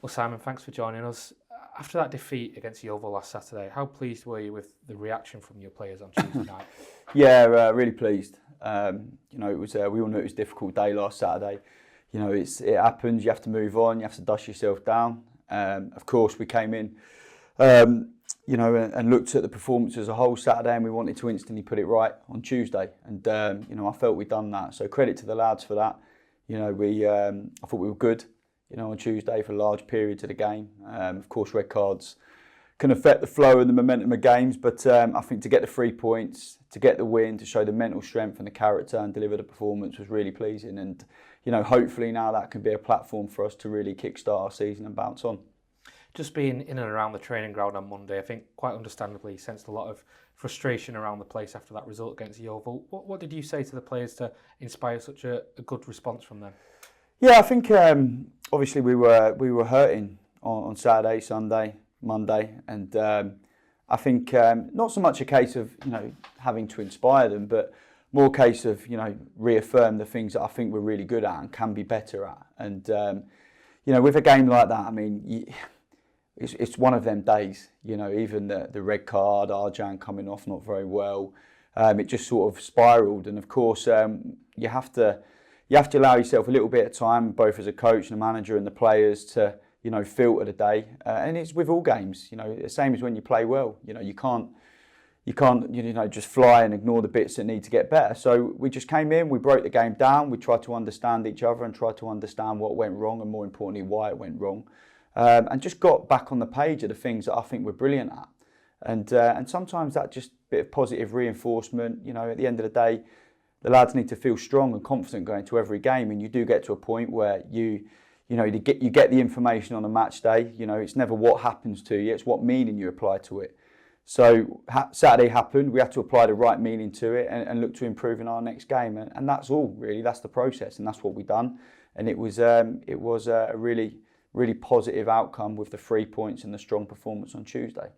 Well, Simon, thanks for joining us. After that defeat against Yeovil last Saturday, how pleased were you with the reaction from your players on Tuesday night? Yeah, really pleased. It was we all knew it was a difficult day last Saturday. It happens. You have to move on. You have to dust yourself down. Of course, we came in, and looked at the performance as a whole Saturday, and we wanted to instantly put it right on Tuesday. And I felt we'd done that. So credit to the lads for that. I thought we were good. On Tuesday for large periods of the game. Of course, red cards can affect the flow and the momentum of games, but I think to get the 3 points, to get the win, to show the mental strength and the character and deliver the performance was really pleasing. And, hopefully now that can be a platform for us to really kickstart our season and bounce on. Just being in and around the training ground on Monday, I think quite understandably sensed a lot of frustration around the place after that result against Yeovil. What did you say to the players to inspire such a good response from them? Yeah, I think obviously we were hurting on Saturday, Sunday, Monday, and I think not so much a case of having to inspire them, but more a case of reaffirm the things that I think we're really good at and can be better at. And with a game like that, I mean, it's one of them days. Even the red card, Arjan coming off not very well, it just sort of spiralled. And of course, you have to allow yourself a little bit of time, both as a coach and a manager and the players, to filter the day. And it's with all games, the same as when you play well. You can't just fly and ignore the bits that need to get better. So we just came in, we broke the game down, we tried to understand each other and tried to understand what went wrong and more importantly why it went wrong, and just got back on the page of the things that I think we're brilliant at. And sometimes that just bit of positive reinforcement. At the end of the day, the lads need to feel strong and confident going to every game, and you do get to a point where you get the information on a match day. It's never what happens to you; it's what meaning you apply to it. So Saturday happened. We had to apply the right meaning to it and look to improve in our next game, and that's all really. That's the process, and that's what we've done. And it was a really positive outcome with the 3 points and the strong performance on Tuesday.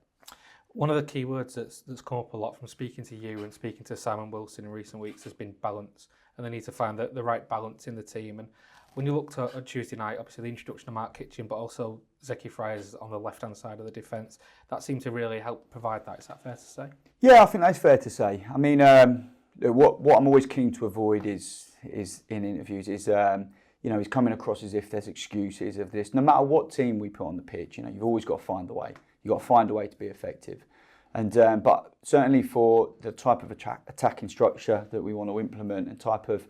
One of the key words that's come up a lot from speaking to you and speaking to Simon Wilson in recent weeks has been balance, and they need to find the right balance in the team. And when you looked at Tuesday night, obviously the introduction of Mark Kitchen, but also Zeki Friars on the left-hand side of the defence, that seemed to really help provide that. Is that fair to say? Yeah, I think that's fair to say. I mean, what I'm always keen to avoid is in interviews is he's coming across as if there's excuses of this. No matter what team we put on the pitch, you've always got to find a way. You've got to find a way to be effective. And but certainly for the type of attacking structure that we want to implement and type of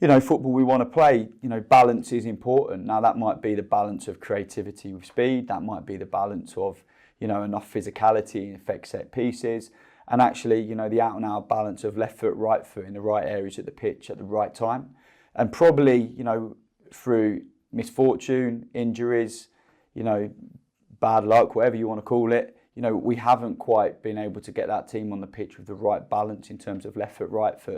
football we want to play, balance is important. Now that might be the balance of creativity with speed. That might be the balance of enough physicality and effect set pieces. And actually, the out and out balance of left foot, right foot in the right areas of the pitch at the right time. And probably, through misfortune, injuries, bad luck, whatever you want to call it, we haven't quite been able to get that team on the pitch with the right balance in terms of left foot, right foot.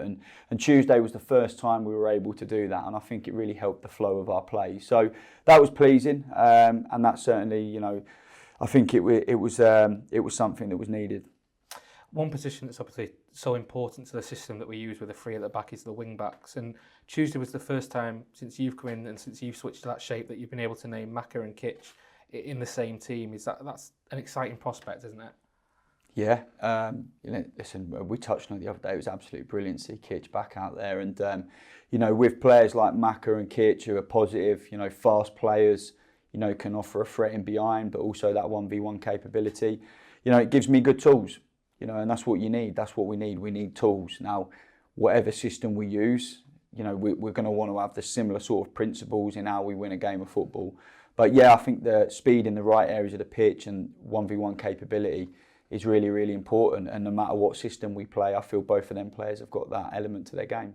And Tuesday was the first time we were able to do that. And I think it really helped the flow of our play. So that was pleasing. And that certainly, I think it was something that was needed. One position that's obviously so important to the system that we use with the three at the back is the wing backs. And Tuesday was the first time since you've come in and since you've switched to that shape that you've been able to name Maka and Kitch in the same team. That's an exciting prospect, isn't it? Yeah. Listen, we touched on it the other day. It was absolutely brilliant to see Kitch back out there. And, with players like Maka and Kitch who are positive, fast players, can offer a threat in behind, but also that 1v1 capability, it gives me good tools. And that's what you need. That's what we need. We need tools. Now, whatever system we use, we're going to want to have the similar sort of principles in how we win a game of football. But yeah, I think the speed in the right areas of the pitch and 1v1 capability is really, really important. And no matter what system we play, I feel both of them players have got that element to their game.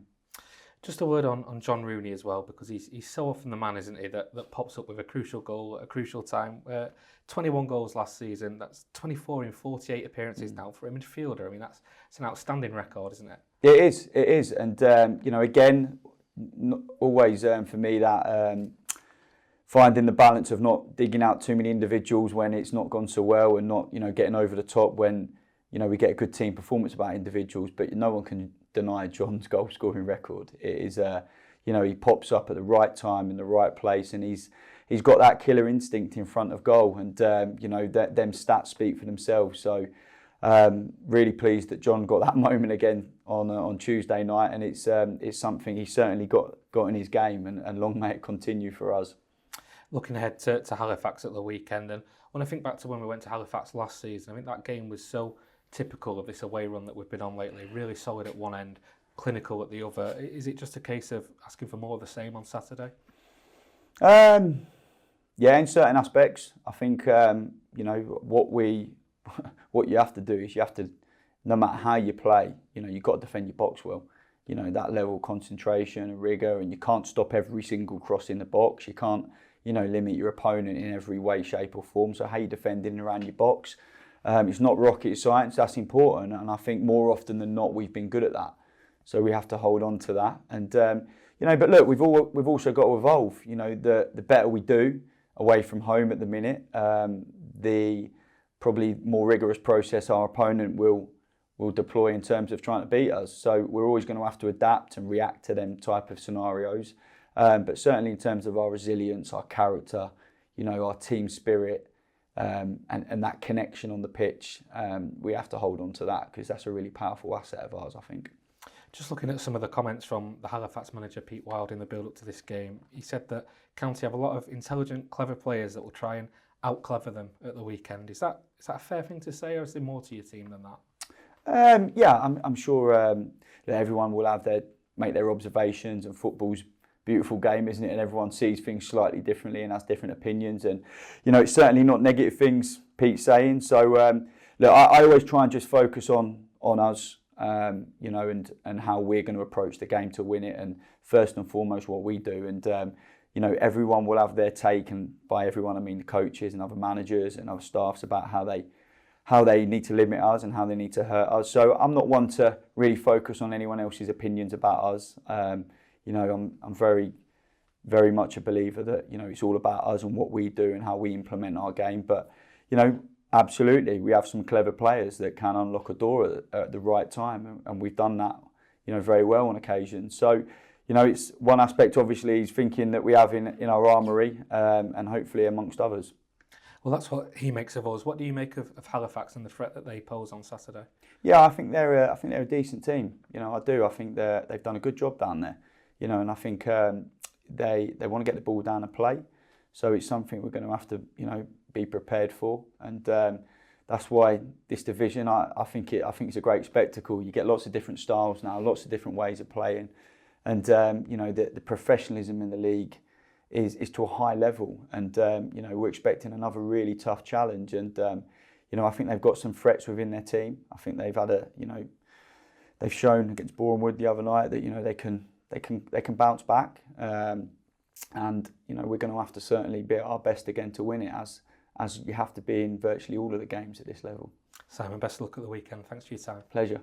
Just a word on John Rooney as well, because he's so often the man, isn't he, that pops up with a crucial goal at a crucial time. 21 goals last season, that's 24 in 48 appearances now for a midfielder. I mean, that's an outstanding record, isn't it? It is. And, again, always for me that finding the balance of not digging out too many individuals when it's not gone so well and not, getting over the top when, we get a good team performance about individuals, but no one can deny John's goal scoring record. It is, he pops up at the right time in the right place, and he's he's got that killer instinct in front of goal, and you know, them stats speak for themselves. So really pleased that John got that moment again on Tuesday night, and it's something he's certainly got in his game, and long may it continue for us. Looking ahead to Halifax at the weekend, and when I think back to when we went to Halifax last season, I think that game was so typical of this away run that we've been on lately. Really solid at one end, clinical at the other. Is it just a case of asking for more of the same on Saturday? Yeah, in certain aspects. I think you know, what you have to do is you have to, no matter how you play, you know, you've got to defend your box well. You know, that level of concentration and rigour, and you can't stop every single cross in the box. You can't, you know, limit your opponent in every way, shape or form. So how you defend in and around your box, it's not rocket science, that's important. And I think more often than not, we've been good at that. So we have to hold on to that. And, you know, but look, we've also got to evolve. You know, the better we do away from home at the minute, the probably more rigorous process our opponent will deploy in terms of trying to beat us. So we're always going to have to adapt and react to them type of scenarios. But certainly in terms of our resilience, our character, you know, our team spirit, and that connection on the pitch, we have to hold on to that, because that's a really powerful asset of ours, I think. Just looking at some of the comments from the Halifax manager, Pete Wild, in the build-up to this game, he said that County have a lot of intelligent, clever players that will try and out-clever them at the weekend. Is that a fair thing to say, or is there more to your team than that? Yeah, I'm sure that everyone will make their observations, and football's a beautiful game, isn't it? And everyone sees things slightly differently and has different opinions. And, you know, it's certainly not negative things Pete's saying. So, look, I always try and just focus on us. You know, and how we're going to approach the game to win it, and first and foremost what we do. And you know, everyone will have their take, and by everyone I mean the coaches and other managers and other staffs, about how they need to limit us and how they need to hurt us. So I'm not one to really focus on anyone else's opinions about us. You know, I'm very, very much a believer that, you know, it's all about us and what we do and how we implement our game. But, you know, absolutely, we have some clever players that can unlock a door at the right time, and we've done that, you know, very well on occasion. So, you know, it's one aspect, obviously, he's thinking that we have in our armoury, and hopefully amongst others. Well, that's what he makes of us. What do you make of Halifax and the threat that they pose on Saturday? Yeah, I think they're a decent team. You know, I do. I think they've done a good job down there. You know, and I think they want to get the ball down and play. So it's something we're going to have to, you know, be prepared for, and that's why this division, I think it's a great spectacle. You get lots of different styles now, lots of different ways of playing, and you know, the professionalism in the league is to a high level, and you know, we're expecting another really tough challenge, and you know, I think they've got some threats within their team. I think they've had they've shown against Bournemouth the other night that, you know, they can bounce back, and you know, we're going to have to certainly be at our best again to win it, as you have to be in virtually all of the games at this level. Simon, best of luck at the weekend. Thanks for your time. Pleasure.